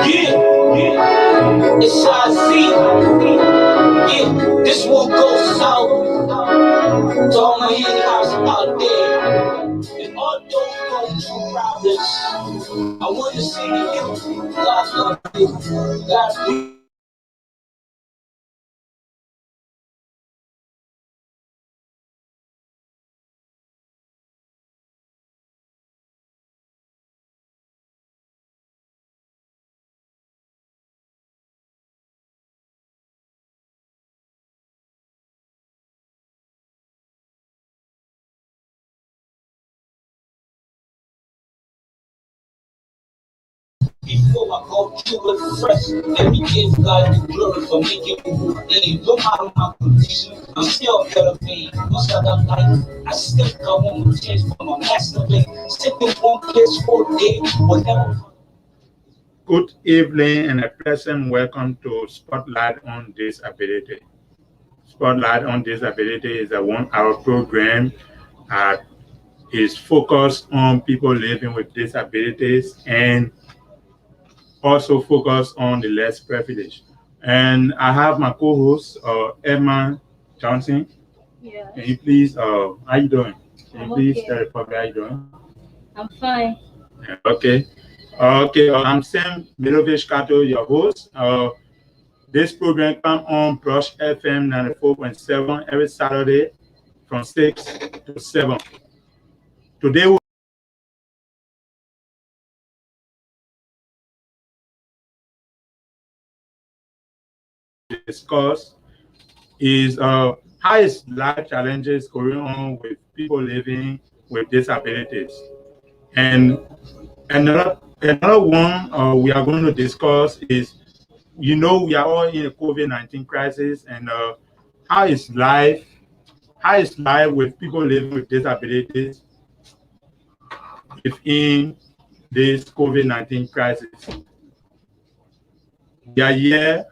Yeah, it's I Yeah, this one goes out to all my in-house out there. And all those going through problems. I want to say to you, God love you. God bless before I go through it fresh. Let me give God the glory for making me who I am. No matter my condition, I'm still better paid. Most of the life, I still got one more chance for my master play. Sit in one place for a day, whatever. Good evening and a pleasant welcome to Spotlight on Disability. Spotlight on Disability is a 1 hour program that is focused on people living with disabilities and also focus on the less privileged. And I have my co-host, Emma Johnson. Yeah, Can you please, how you doing? Can you I'm please tell okay. the public how you doing? I'm fine. Yeah, okay. Okay, I'm Sam Milovich Karto, your host. This program comes on Brush FM 94.7 every Saturday from 6 to 7. Today we discuss is how is life challenges going on with people living with disabilities. And another one we are going to discuss is, we are all in a COVID-19 crisis, and how is life how is life with people living with disabilities within this COVID-19 crisis. We are here.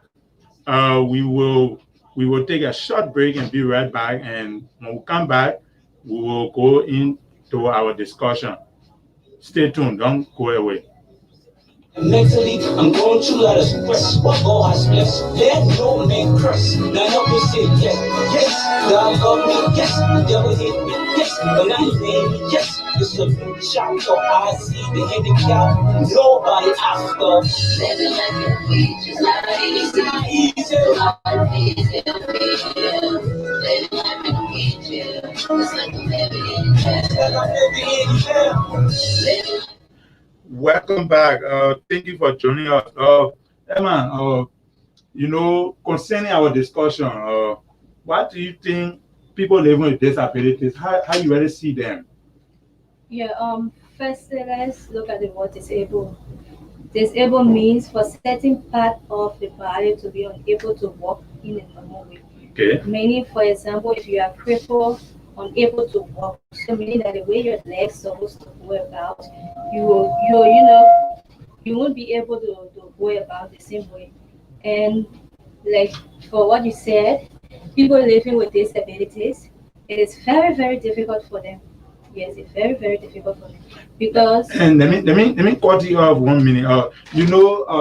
We will take a short break and be right back. And when we come back, we will go into our discussion. Stay tuned. Don't go away. Mentally, I'm going to let us express what God has blessed. Let no man curse. None of us say yes, yes. God love me, yes. The devil hate me, yes. But now he made me, yes. It's a new chapter. I see the handicap. Nobody after. Living like a leech is not easy. Not easy. Life easy to feel. Living like a leech, it's like I'm living in hell. It's like I'm living in hell. Living. Welcome back. Thank you for joining us. Emma, concerning our discussion, what do you think people living with disabilities, how you really see them? Yeah, firstly, let's look at the word disabled. Disabled means for certain part of the body to be unable to walk in a normal way. Okay. Meaning, for example, if you are crippled, unable to walk, so meaning that the way your legs supposed to go about, you won't be able to go about the same way. And like for what you said, people living with disabilities, it is very, very difficult for them. Yes, it's very, very difficult for them because And let me cut you off 1 minute.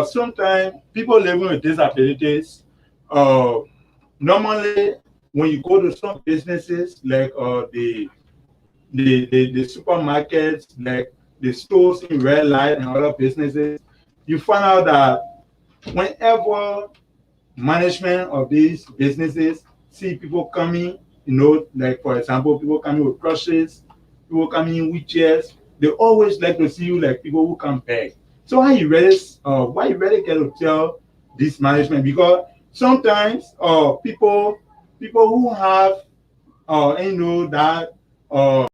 Sometimes people living with disabilities, uh, normally when you go to some businesses like the supermarkets, like the stores in red light and other businesses, you find out that whenever management of these businesses see people coming, like for example, people coming with crutches, people coming in wheelchairs, they always like to see you like people who come back. So why you really get to tell this management? Because sometimes people who have that uh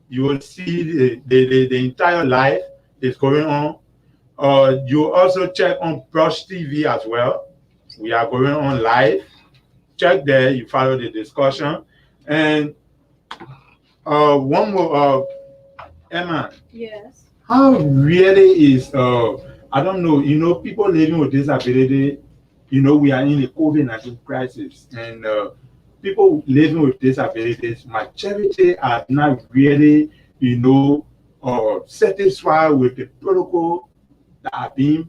you will see the entire life is going on. You also check on Brush TV as well. We are going on live. Check there, you follow the discussion. And one more, Emma, Yes. how really is, I don't know, people living with disability, we are in a COVID-19 crisis. And people living with disabilities, majority are not really, satisfied with the protocol that are being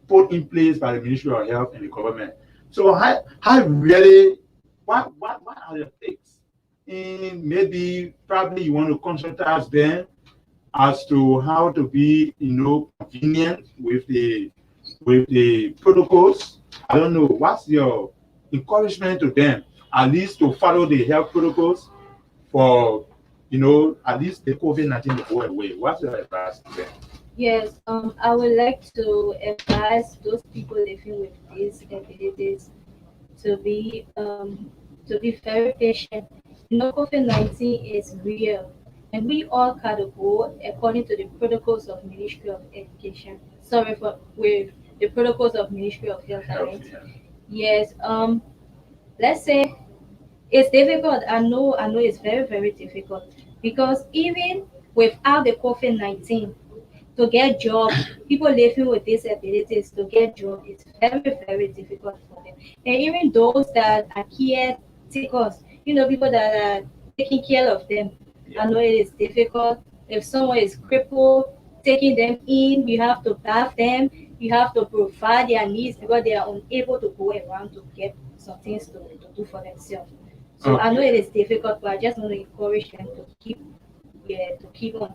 put in place by the Ministry of Health and the government. So how really, what are the things? And maybe probably you want to consult us then as to how to be, convenient with the protocols. I don't know. What's your encouragement to them, at least to follow the health protocols for, at least the COVID-19 to go away? What's your advice to them? Yes, I would like to advise those people living with these abilities to be very patient. COVID-19 is real, and we all gotta go according to the protocols of Ministry of Education. Sorry for with the protocols of Ministry of Health. I Health, meant. yeah. Yes. Let's say it's difficult. I know it's very, very difficult because even without the COVID-19, to get job, people living with disabilities to get job is very, very difficult for them. And even those that are caretakers, people that are taking care of them, I Yeah. know it is difficult. If someone is crippled, taking them in, you have to bath them, you have to provide their needs because they are unable to go around to get some things to do for themselves. So I know Okay. it is difficult, but I just want to encourage them to keep, yeah, to keep on.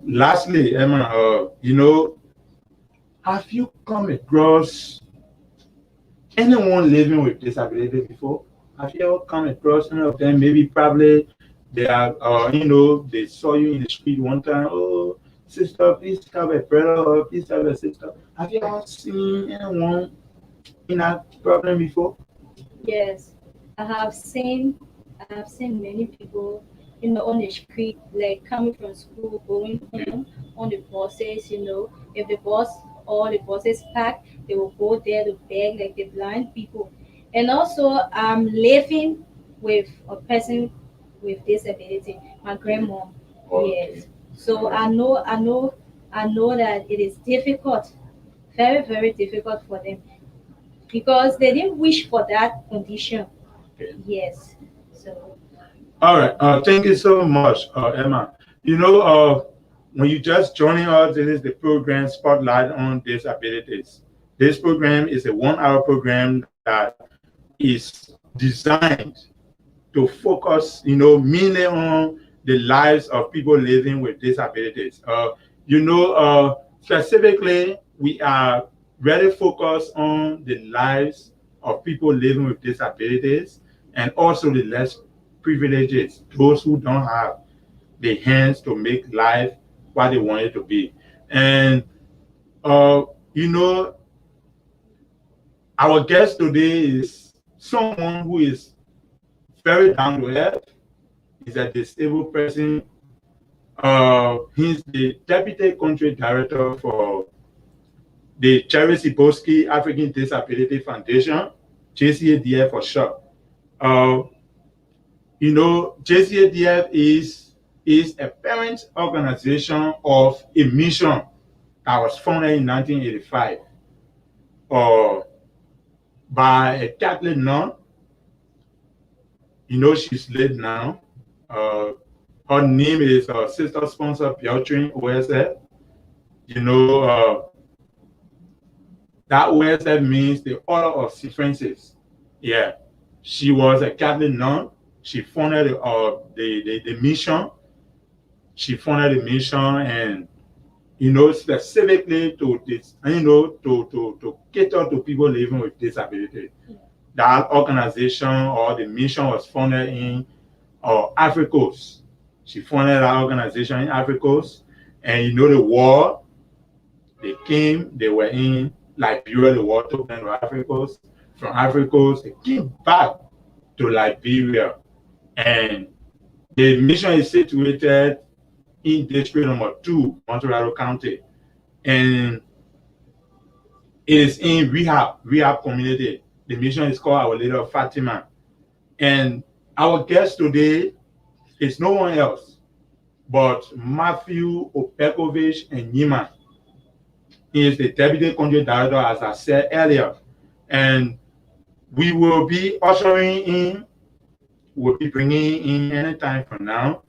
Lastly, Emma, have you come across anyone living with disability before? Have you ever come across any of them? Maybe probably they are, they saw you in the street one time. Oh, sister, please have a brother or please have a sister. Have you ever seen anyone in that problem before? Yes, I have seen I have seen many people, on the street, like coming from school, going Okay. home on the buses, if the bus or the buses packed, they will go there to beg like the blind people. And also I'm living with a person with disability, my grandma. Okay. Yes. So I know that it is difficult, very, very difficult for them because they didn't wish for that condition. Okay. Yes. So All right. Thank you so much, Emma. When you just joining us, this is the program Spotlight on Disabilities. This program is a 1 hour program that is designed to focus, mainly on the lives of people living with disabilities. Specifically, we are very focused on the lives of people living with disabilities and also the less privileged, those who don't have the hands to make life what they want it to be. And, uh, you know, our guest today is someone who is very down to earth. He's a disabled person. He's the deputy country director for the Cherry Siboski African Disability Foundation, JCADF for short. Uh, JCADF is a parent organization of a mission that was founded in 1985 uh, by a Catholic nun. She's late now. Uh, Her name is Sister Sponsor Piotrin OSF. You know, that OSF means the Order of St. Francis. Yeah. She was a Catholic nun. She founded the mission. She founded the mission and specifically to this, to cater to people living with disability. That organization or the mission was founded in Africa Coast. She founded that organization in Africa Coast. And the war, they came, they were in Liberia, the war took them to Africa Coast. From Africa Coast, they came back to Liberia. And The mission is situated in District Number 2, Montreal County, and it is in rehab community. The mission is called Our Lady of Fatima. And our guest today is no one else but Matthew Opekovich and Nima. He is the Deputy Country Director, as I said earlier. And we will be ushering in, we'll be bringing in anytime from now.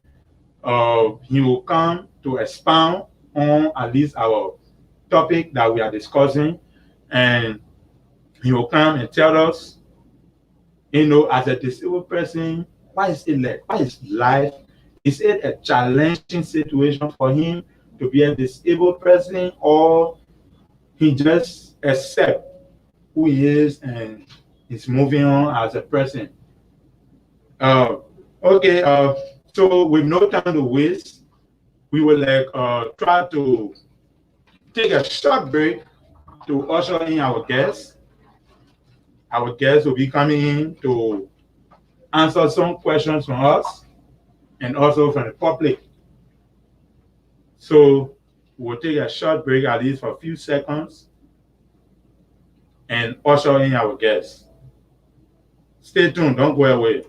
He will come to expound on at least our topic that we are discussing. And he will come and tell us, as a disabled person, why is it like, why is life? Is it a challenging situation for him to be a disabled person, or he just accept who he is and is moving on as a person? Uh, okay, so with no time to waste, we will try to take a short break to usher in our guests. Our guests will be coming in to answer some questions from us and also from the public. So we'll take a short break, at least for a few seconds, and usher in our guests. Stay tuned, don't go away.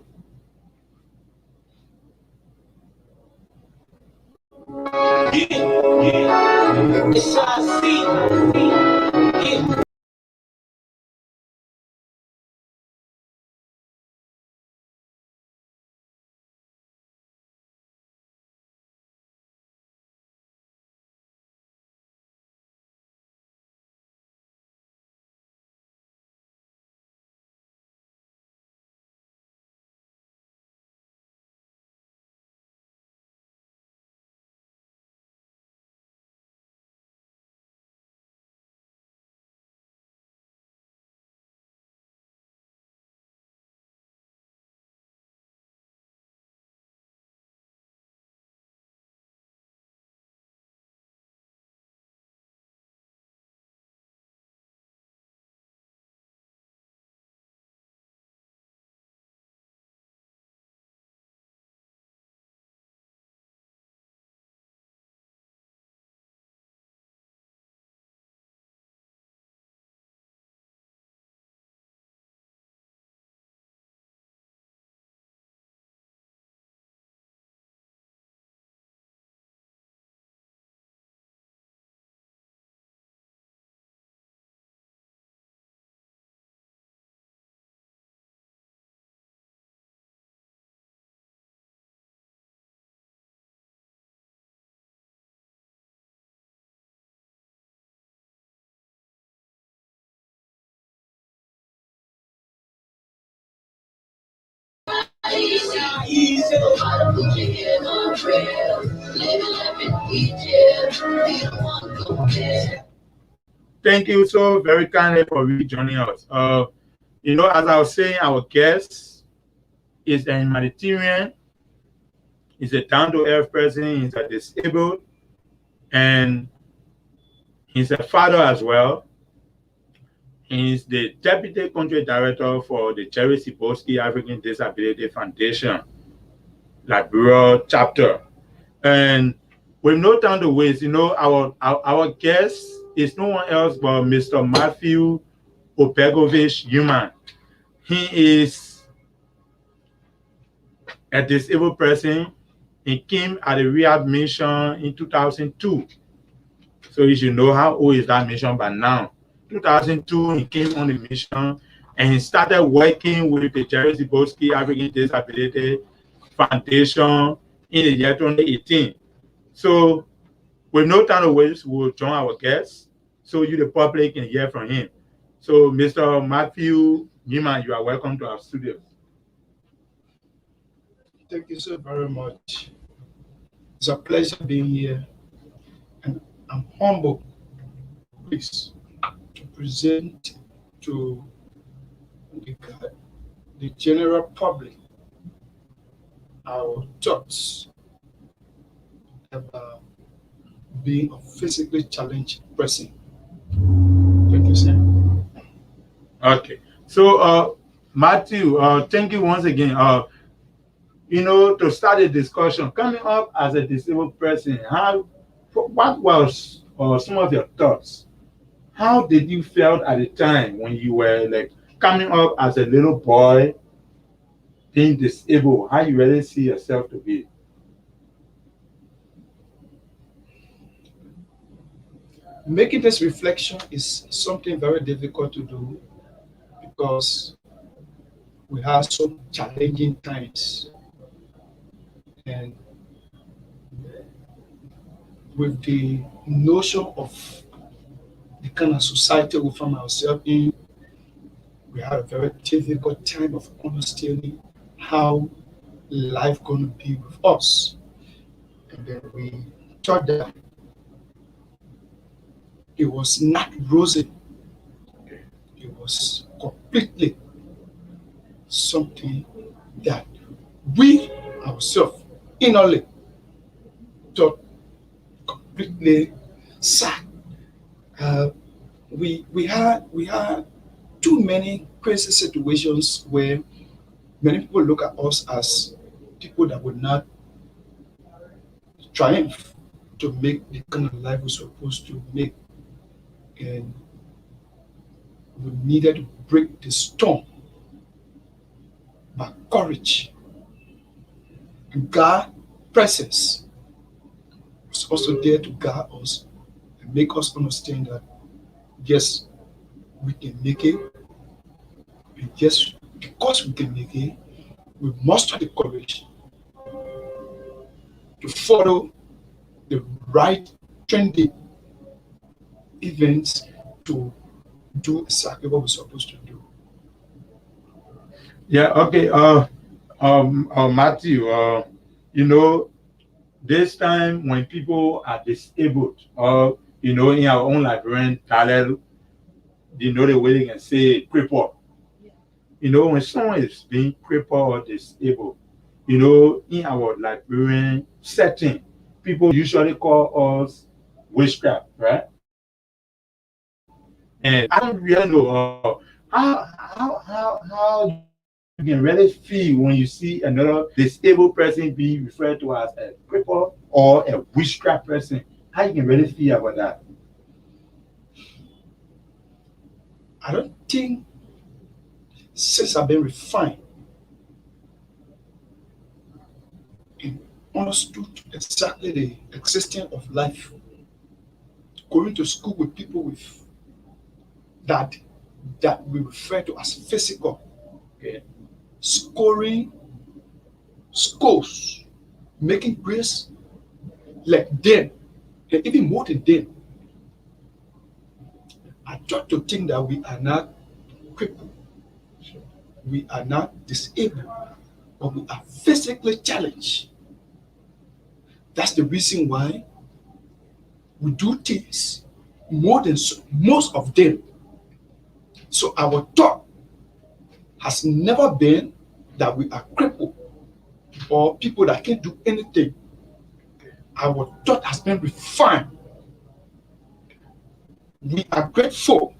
Thank you so very kindly for rejoining us. As I was saying, our guest is a humanitarian, he's a down-to-earth person, he's a disabled, and he's a father as well. He's the Deputy Country Director for the Jerry Siborski African Disability Foundation, Liberia chapter. And with no time to waste, our guest is no one else but Mr. Matthew Opegovich Human. He is a disabled person. He came at a rehab mission in 2002. So you should know how old is that mission by now. 2002, he came on the mission and he started working with the Jerry Siborski African Disability Foundation in the year 2018. So with no time to waste, we'll join our guests so you, the public, can hear from him. So Mr. Matthew Newman, you are welcome to our studio. Thank you so very much. It's a pleasure being here, and I'm humble, please, to present to the, the general public our thoughts about being a physically challenged person. Thank you, sir. Okay. So Matthew, thank you once again. to start a discussion, coming up as a disabled person, what was some of your thoughts? How did you feel at the time when you were like coming up as a little boy, being disabled? How you really see yourself to be? Making this reflection is something very difficult to do because we have some challenging times. And with the notion of the kind of society we find ourselves in, we had a very difficult time of understanding how life going to be with us. And then we thought that it was not rosy. It was completely something that we ourselves innerly thought completely sad. Uh, we had too many crazy situations where many people look at us as people that would not triumph to make the kind of life we're supposed to make, and we needed to break the storm by courage. And God presence was also there to guide us and make us understand that yes, we can make it, and yes, because we can make it, we must have the courage to follow the right trendy events to do exactly what we're supposed to do. Yeah, okay. Matthew, you know, this time when people are disabled, or in our own Liberian dialect, the way they can say cripple. When someone is being crippled or disabled, in our Liberian setting, people usually call us witchcraft, right? And I don't really know how you can really feel when you see another disabled person being referred to as a cripple or a witchcraft person. How you can really feel about that? I don't think since I've been refined and understood exactly the existence of life, going to school with people with that that we refer to as physical, Okay. scoring scores, making grades like them, and even more than them. I try to think that we are not crippled, we are not disabled, but we are physically challenged. That's the reason why we do things more than most of them. So our thought has never been that we are crippled or people that can't do anything. Our thought has been refined. We are grateful,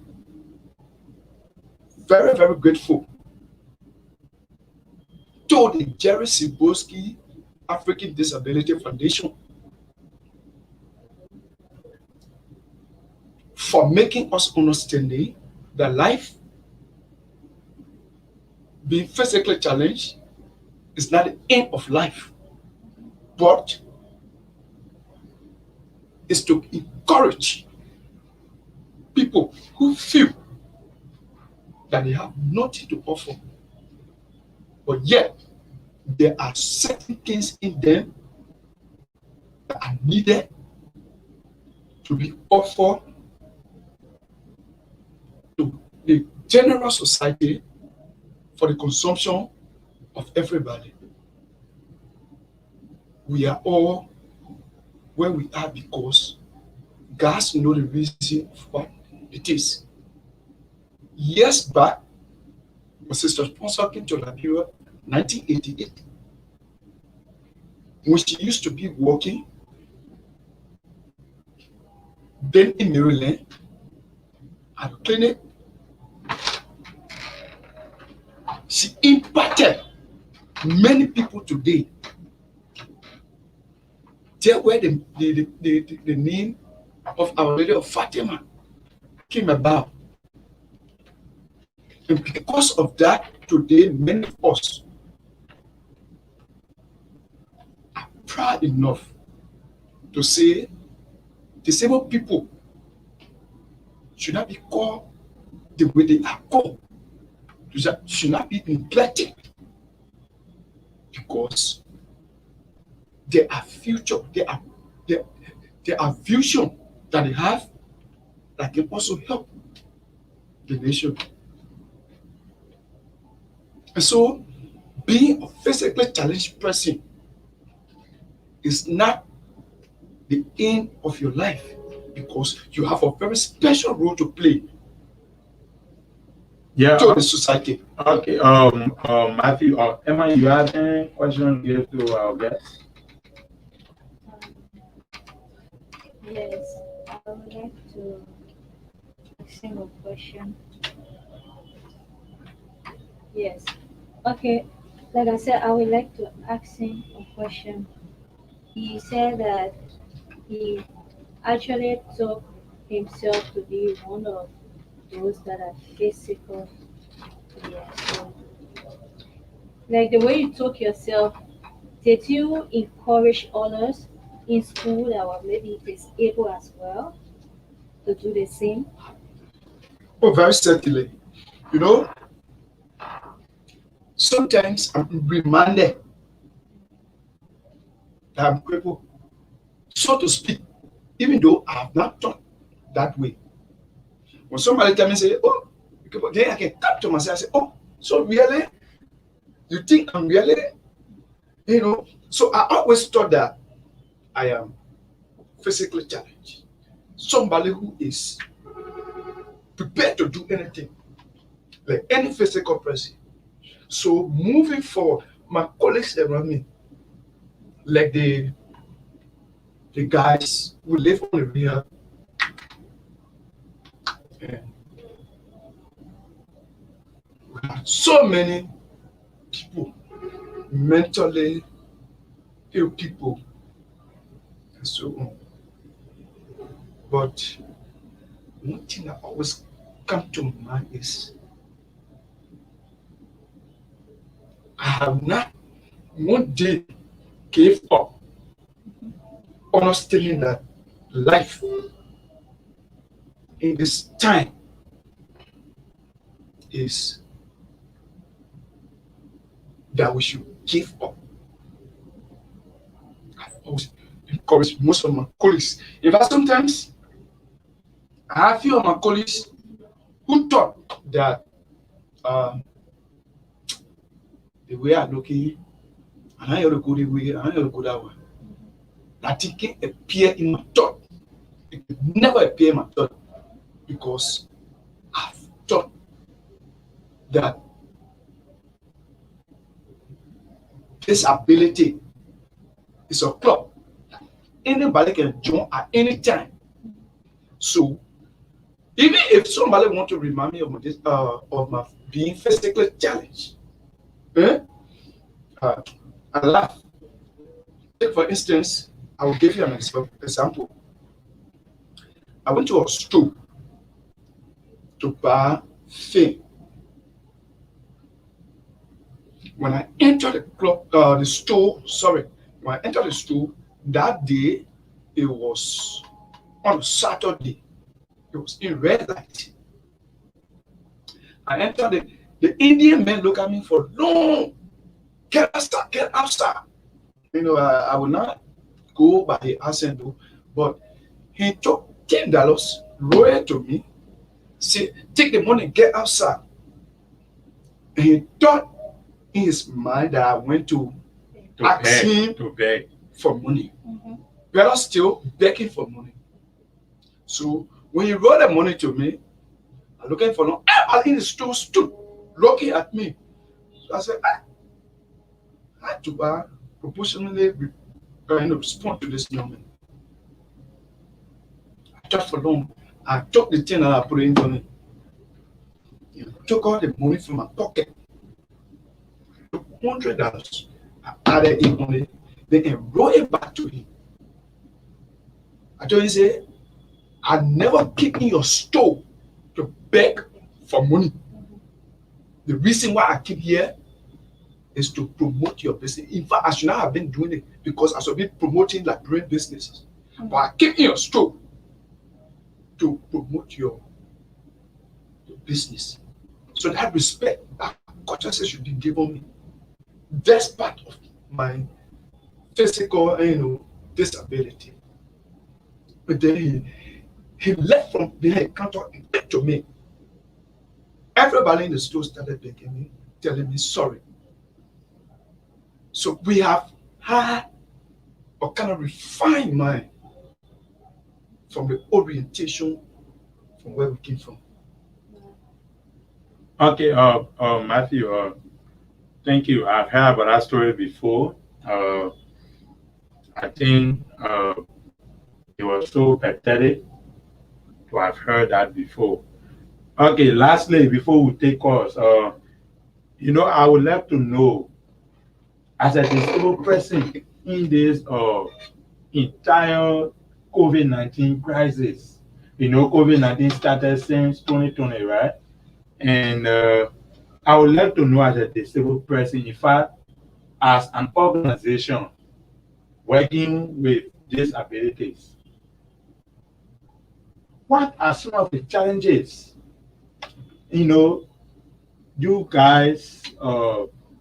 very, very grateful to the Jerry Siborski African Disability Foundation for making us understanding that life, being physically challenged, is not the end of life, but is to encourage people who feel that they have nothing to offer, but yet there are certain things in them that are needed to be offered to the general society for the consumption of everybody. We are all where we are because God knows the reason of what it is. Years back, my sister sponsor came to Liberia 1988 when she used to be working then in Maryland at a clinic. She impacted many people today, there where the name of Our Lady of Fatima came about. And because of that, today many of us are proud enough to say disabled people should not be called the way they are called. Should not be neglected because there are future, there, there are vision that they have that can also help the nation. And so being a physically challenged person is not the end of your life because you have a very special role to play Yeah. to the society. Okay. Matthew or Emma, you have any question to give to our guests? Yes, I would like to ask him a question. Yes. Okay. Like I said, I would like to ask him a question. He said that he actually took himself to be one of those that are physical. Yeah. So, like the way you took yourself, did you encourage others in school that were maybe disabled as well to do the same? Oh, very certainly. You know, sometimes I'm reminded that I'm crippled, so to speak, even though I have not thought that way. When somebody tell me, say, oh, then I can tap to myself and say, oh, so really? You think I'm really? So I always thought that I am physically challenged. Somebody who is prepared to do anything, like any physical person. So moving forward, my colleagues around me, like the guys who live on the rehab, and we have so many people, mentally ill people, and so on. But one thing that always come to mind is I have not one day gave up, understanding that life in this time is that we should give up. I've always encouraged most of my colleagues. In fact, sometimes I have few of my colleagues who thought that um, the way I looking, and I ought to go the way, and I ought to go that way. That it can appear in my thought. It could never appear in my thought because I've thought that this ability is a club. Anybody can join at any time. So even if somebody want to remind me of my being physically challenged, eh? I laugh. Take for instance, I will give you an example. I went to a store to buy thing. When I entered the store, sorry, when I entered the store that day, it was on a Saturday. It was in red light. I entered the Indian man looked at me for long. Get outside, get outside. I will not go by the accent though, but he took $10, roll it to me, say, take the money, get outside. And he thought in his mind that I went to ask him to beg for money. Mm-hmm. We are still begging for money. So when he rolled the money to me, I'm looking for no, everybody in the store stood looking at me. So I said, I had to proportionally respond to this young man. I thought for long. I took the thing and I put it into me. Took all the money from my pocket. $100. I added it on it, then enroll it back to him. I told him, say, I never keep in your store to beg for money. The reason why I keep here is to promote your business. In fact, I should not have been doing it because I should be promoting Liberian businesses. But I keep in your store to promote your business. So that respect, that courtesy should be given me. That's part of my physical, disability. But then he left from behind the counter and came to me. Everybody in the store started begging me, telling me sorry. So we have had a kind of refined mind from the orientation from where we came from. Okay, Matthew, thank you. I've heard about that story before. I think it was so pathetic to have heard that before. Okay, lastly, before we take calls, I would like to know, as a disabled person in this entire COVID-19 crisis, COVID-19 started since 2020, right? And I would like to know, as a disabled person, in fact, as an organization working with disabilities, what are some of the challenges, you guys,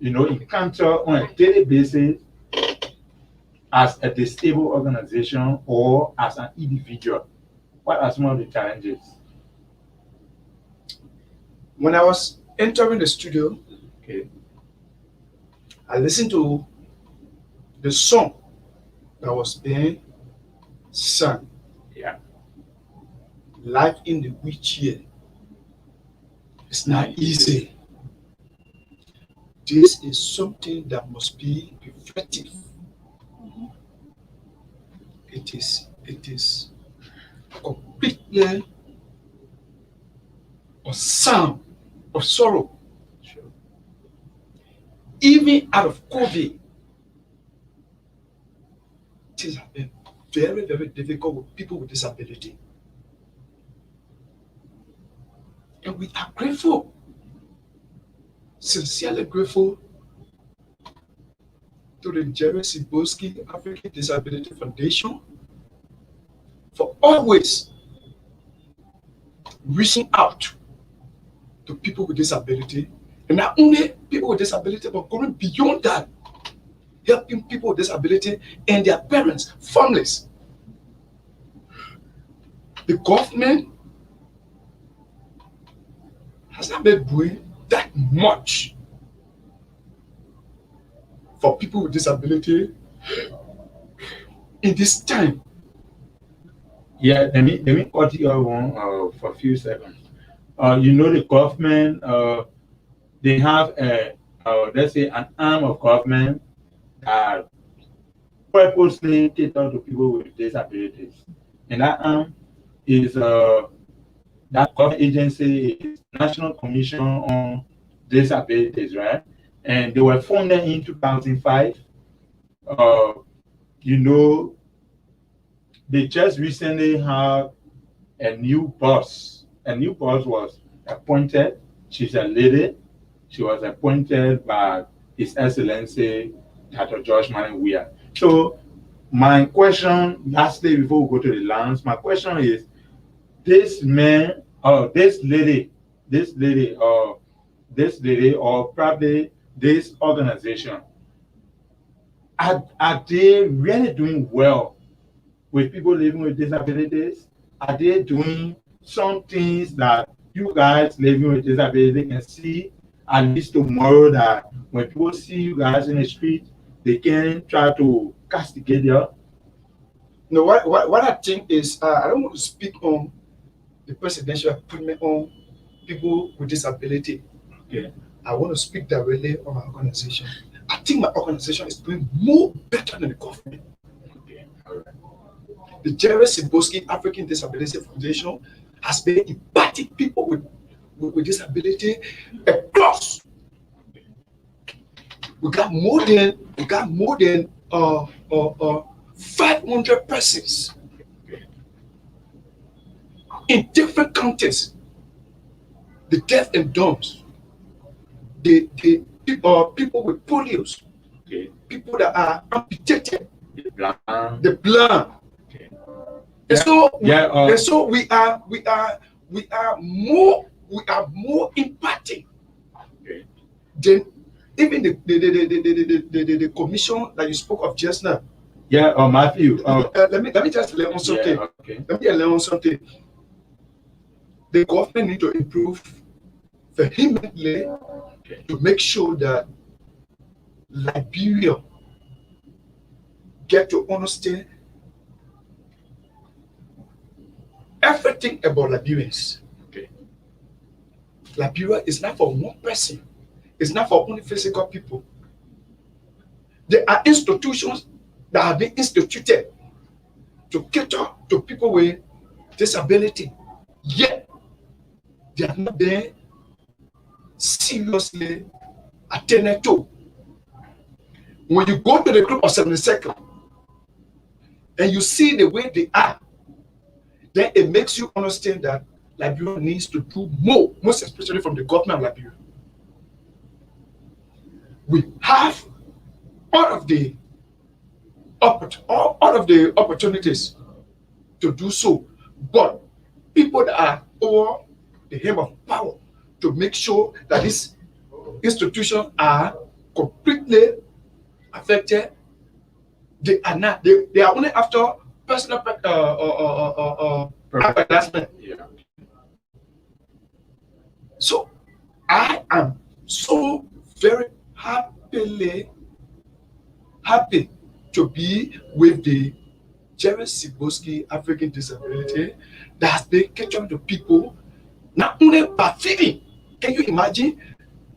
encounter on a daily basis as a disabled organization or as an individual? What are some of the challenges? When I was entering the studio, Okay. I listened to the song that was being sung. Yeah. Life in the wheelchair. It's not easy. This is something that must be effective. It is completely a sound of sorrow. Sure. Even out of COVID, things have been very, very difficult with people with disability. And we are grateful, sincerely grateful to the Jerry Siboski African Disability Foundation for always reaching out to people with disability. And not only people with disability, but going beyond that, helping people with disability and their parents, families. The government has not been doing that much for people with disability in this time. Yeah, let me cut you off for a few seconds. The government, they have let's say, an arm of government that purposely cater to people with disabilities. And that arm is that government agency is National Commission on Disabilities, right? And they were founded in 2005. Uh, you know, they just recently had a new boss. A new boss was appointed. She's a lady. She was appointed by His Excellency Dr. George Weah. So my question, lastly, before we go to the lands, my question is: this man, or this lady, or probably this organization, are they really doing well with people living with disabilities? Are they doing some things that you guys living with disability can see at least tomorrow, that when people see you guys in the street, they can try to castigate you? No, what I think is, I don't want to speak on the presidential appointment on people with disability. Okay. I want to speak directly on my organization. I think my organization is doing more better than the government. Okay. All right. The Jerry Siboski African Disability Foundation has been impacting people with disability across We got more than 500 persons in different counties. The deaf and dumb, the people with polios, Okay. people that are amputated, The blind. the blind. Okay. And so, Yeah. and so we are more impacting Okay. than even the commission that you spoke of just now. Yeah. Matthew. Let me just learn something. Yeah. Okay. Let me learn something. The government need to improve vehemently Okay. to make sure that Liberia get to understand everything about Liberians. Okay. Liberia is not for one person. It's not for only physical people. There are institutions that have been instituted to cater to people with disability. Yet they have not been seriously attended to. When you go to the group of 72nd and you see the way they are, then it makes you understand that Liberia needs to do more, most especially from the government of Liberia. We have all of the opportunities to do so, but people that are over the hem of power to make sure that these institutions are completely affected. They are not. They are only after personal advancement. Yeah. So I am so very happy to be with the Jerry Siboski African Disability that has been catering to people not only by feeding. Can you imagine?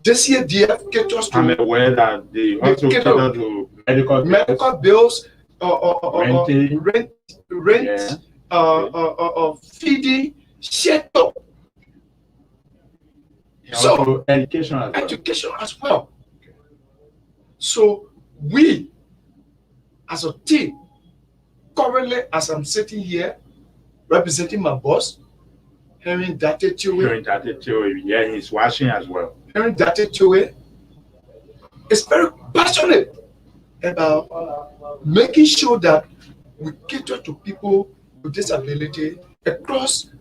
This year, DF caters I'm to aware that they also cater to medical bills, renting. rent, feeding, shelter, And so also education as well. education as well. So we, as a team, currently as I'm sitting here representing my boss, Henry Date During that theory, yeah, he's watching as well. Henry Date is very passionate about making sure that we cater to people with disability across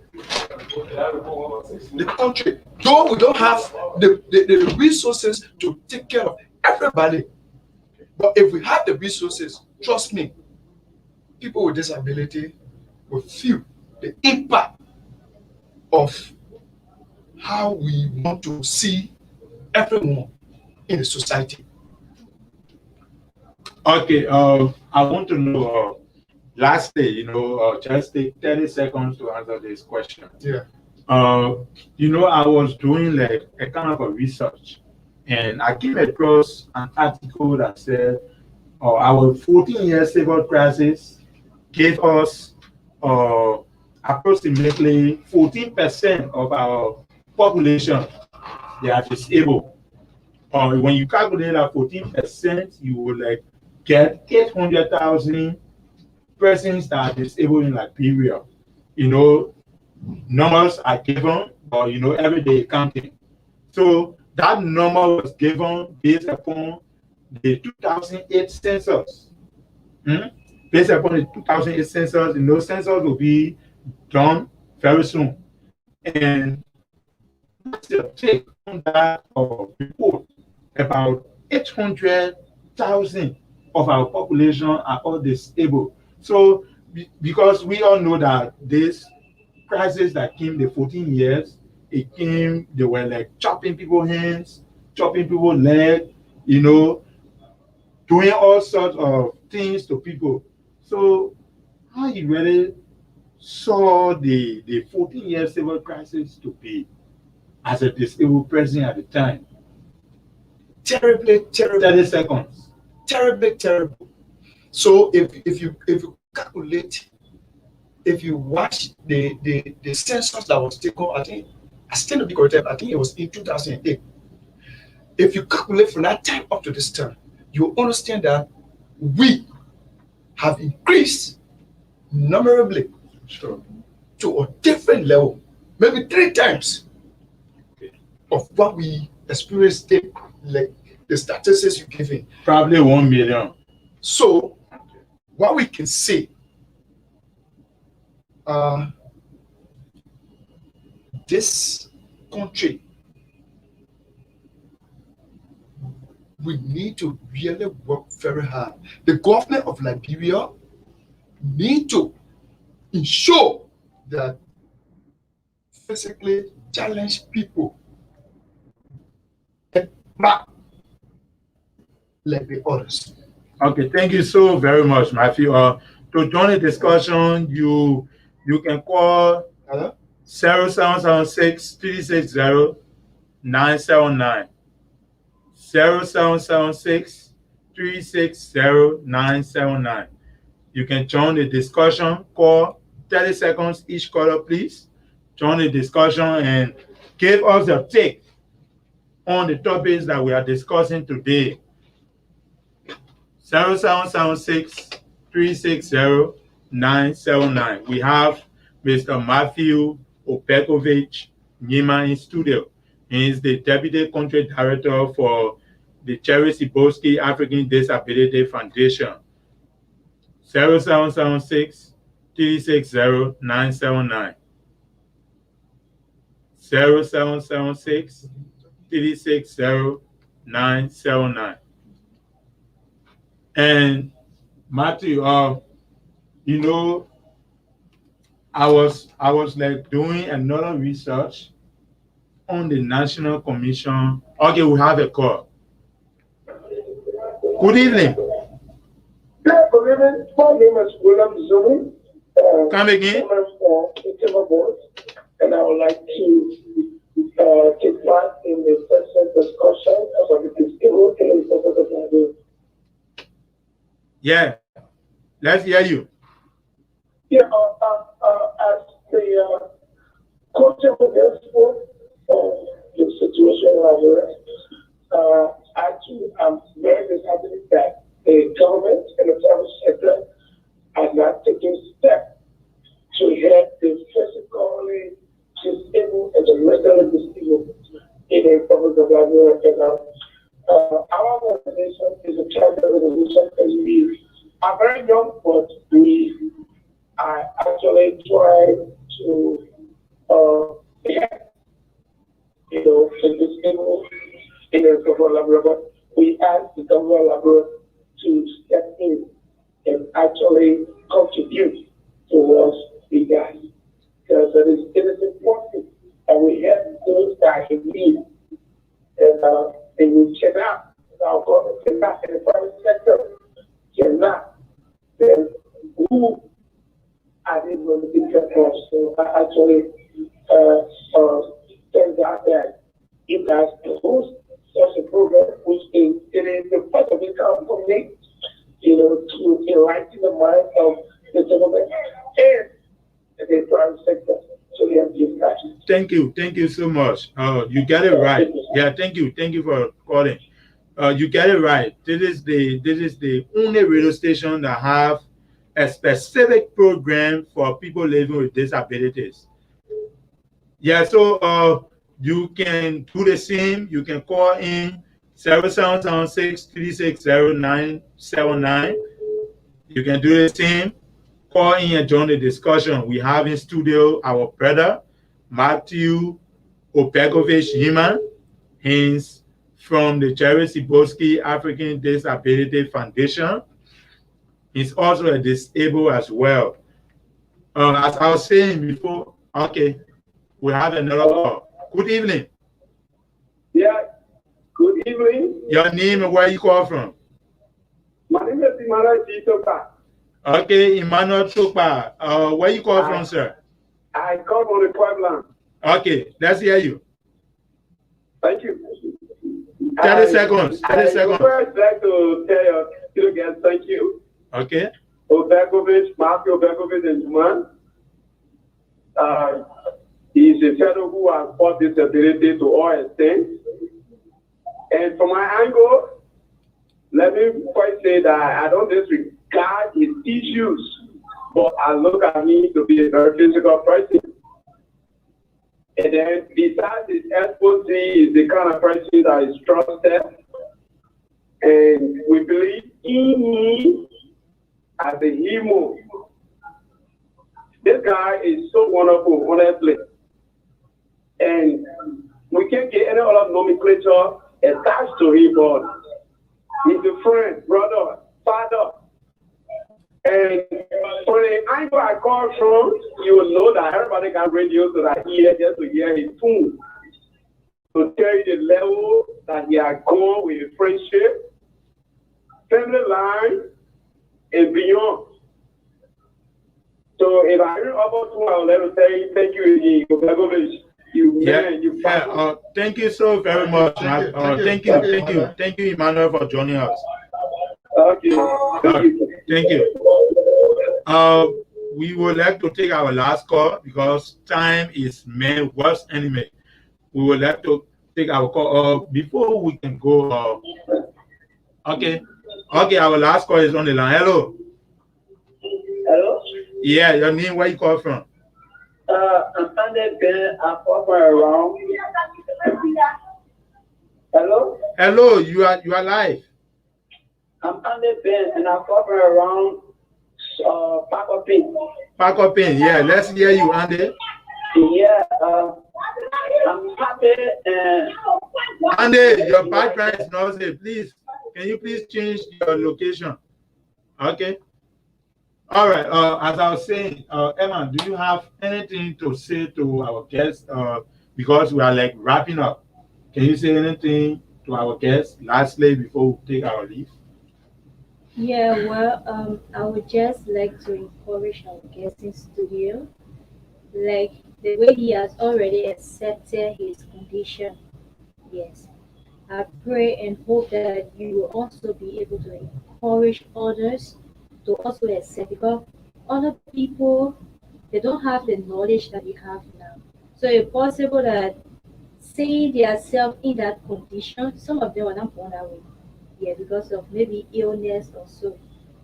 the country. Though we don't have the resources to take care of everybody, but if we have the resources, trust me, people with disability will feel the impact of how we want to see everyone in the society. Okay, I want to know, lastly, just take 30 seconds to answer this question. Yeah. I was doing like a kind of a research, and I came across an article that said our 14-year civil crisis gave us approximately 14% of our population they are disabled. When you calculate that 14%, you will like get 800,000 persons that are disabled in Liberia. Numbers are given, but every day counting. So that number was given based upon the 2008 census. Based upon the 2008 census, census will be done very soon. And what's your take on that report? About 800,000 of our population are all disabled. So, because we all know that this crisis that came the 14 years, they were like chopping people's hands, chopping people's legs, doing all sorts of things to people. So, how you really saw the 14-year civil crisis to be as a disabled person at the time? Terribly, 30 seconds. Terrible. So if you calculate, if you watch the census that was taken, I stand to be corrected, I think it was in 2008. If you calculate from that time up to this time, you understand that we have increased numerably Sure. to a different level, maybe 3 times Okay. of what we experienced, like the statistics you giving. Probably 1 million. So what we can say, uh, this country, we need to really work very hard. The government of Liberia need to ensure that physically challenged people get back like the others. Okay, thank you so very much, Matthew. To join the discussion, you can call Hello? 0776 360 979. 0776 360 979. You can join the discussion. Call 30 seconds each caller, please. Join the discussion and give us your take on the topics that we are discussing today. 0776 360 979. We have Mr. Matthew Opekovich Nima in studio. He is the Deputy Country Director for the Cherry Siboski African Disability Foundation. 0776 360 979. 0776 360 979. And Matthew, you know, I was like doing another research on the National Commission. Okay, we have a call. Good evening. Yeah, good evening. My name is William Zumi. Come again. I'm from Itima Board, and I would like to take part in the present discussion about the disabled in the process of Nigeria. Yeah, let's hear you. Yeah, as the controversial of the situation in Nigeria, I too am very disheartened that the government and the private sector are not taking steps to help the physically disabled and the mentally disabled in the Republic of Nigeria. And our organization is a child organization, and we are very young, but we are actually trying to help, the disabled in the Republic of Nigeria. We ask the government of Nigeria to step in and actually contribute towards the guys. Because it is important, and we have those that in need. And we cannot, our government cannot, and the private sector cannot, then who are they going to be help? So I actually thank God that you guys host such a program, which is, it is the part of income for me, to enlighten the mind of the government and the private sector so they have this passion. Thank you so much. You get it right. Yeah, thank you for calling. You get it right. This is the only radio station that have a specific program for people living with disabilities. Yeah, so you can do the same. You can call in 0776 360 979. You can do the same. Call in and join the discussion. We have in studio our brother, Matthew Opekovich Yima. He's from the Jerry Siboski African Disability Foundation. He's also a disabled as well. As I was saying before, okay, we have another call. Good evening. Yeah, good evening. Your name and where you call from? My name is Imara Jitoka. Okay, Emmanuel Topa. Where you call from, sir? I come from the Puebla. Okay, let's hear you. Thank you. 30 seconds. 30 I seconds. would like to tell you again, thank you. Okay. Obegovich, Matthew Obegovich and Juman. He is a fellow who has fought disability to all extents. And from my angle, Let me first say that I don't disregard his issues, but I look at him to be a very physical person. And then besides his exposé, is the kind of person that is trusted, and we believe in him as a hero. This guy is so wonderful, honestly. And we can't get any other nomenclature attached to him, but he's a friend, brother, father. And from the angle I call from, you will know that everybody got radio to that ear just to hear his tune. To tell you the level that he has gone with his friendship, family line, and beyond. So if I hear about two, I will let him say thank you again. You man, you thank you so very much. Thank you, Emmanuel, for joining us. Okay. Thank you. We would like to take our last call because time is man's worst enemy. We would like to take our call before we can go. Okay, our last call is on the line. Hello. Hello? Yeah, your name, where you call from? I'm standing there, I'm walking around. Hello? Hello, you are live. I'm standing there and I'm walking around Pack up in, yeah, let's hear you, Andy. Yeah, I'm happy and Andy, your background is not safe. Please, can you please change your location? Okay. All right. As I was saying, Emma, do you have anything to say to our guests? Because we are like wrapping up. Can you say anything to our guests lastly before we take our leave? Yeah, well, I would just like to encourage our guest in studio, like the way he has already accepted his condition. Yes, I pray and hope that you will also be able to encourage others to also accept, because other people, they don't have the knowledge that you have now. So it's possible that seeing themselves in that condition, some of them are not born that way. Yeah, because of maybe illness or so.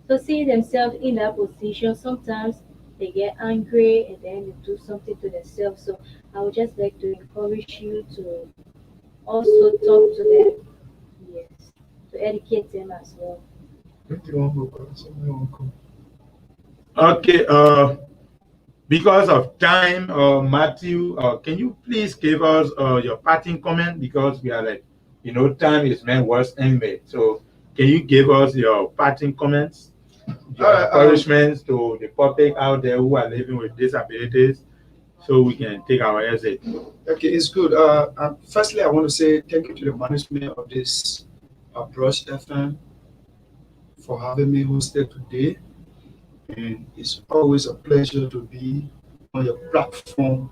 So seeing themselves in that position, sometimes they get angry and then they do something to themselves. So I would just like to encourage you to also talk to them. Yes, to educate them as well. Okay. Because of time, Matthew, can you please give us your parting comment? Because we are like, time is man's worst enemy. So can you give us your parting comments, your encouragements to the public out there who are living with disabilities, so we can take our exit? Okay, it's good. Firstly, I want to say thank you to the management of this Brush FM for having me hosted today. And it's always a pleasure to be on your platform.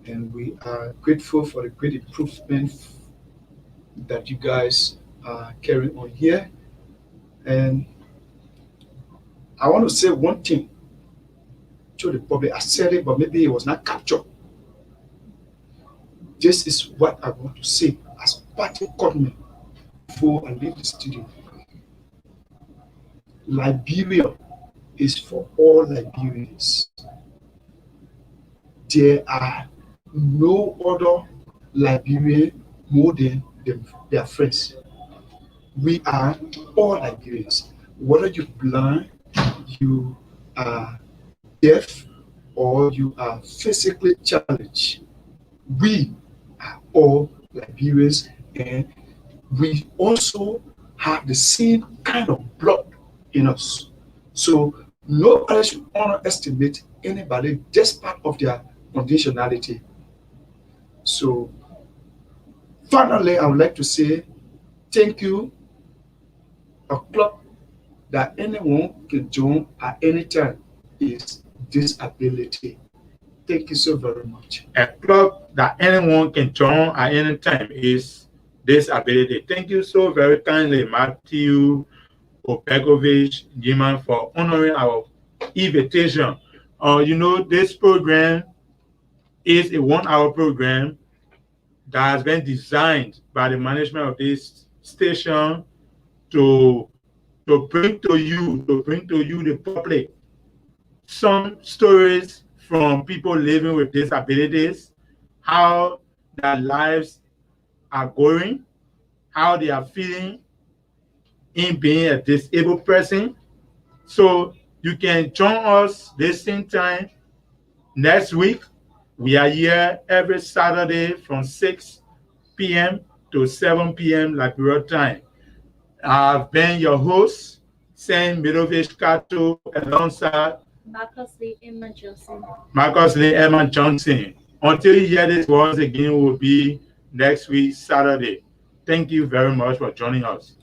And we are grateful for the great improvement that you guys are carrying on here. And I want to say one thing to the public. I said it, but maybe it was not captured. This is what I want to say as party comment before I leave the studio. Liberia is for all Liberians. There are no other Liberian more than their friends. We are all Liberians. Whether you're blind, you are deaf, or you are physically challenged, we are all Liberians, and we also have the same kind of blood in us. So nobody should underestimate anybody just part of their conditionality. So finally, I would like to say thank you, a club that anyone can join at any time is disability. Thank you so very much. A club that anyone can join at any time is disability. Thank you so very kindly, Matthew Opegovich Jiman, for honoring our invitation. This program is a 1 hour program that has been designed by the management of this station to to bring to you the public some stories from people living with disabilities, how their lives are going, how they are feeling in being a disabled person. So you can join us this same time next week. We are here every Saturday from 6 p.m. to 7 p.m. Liberia time. I've been your host, Saint Milovic Kato, alongside Marcus Lee Emma Johnson. Marcus Lee Eman Johnson. Until you hear this once again, will be next week, Saturday. Thank you very much for joining us.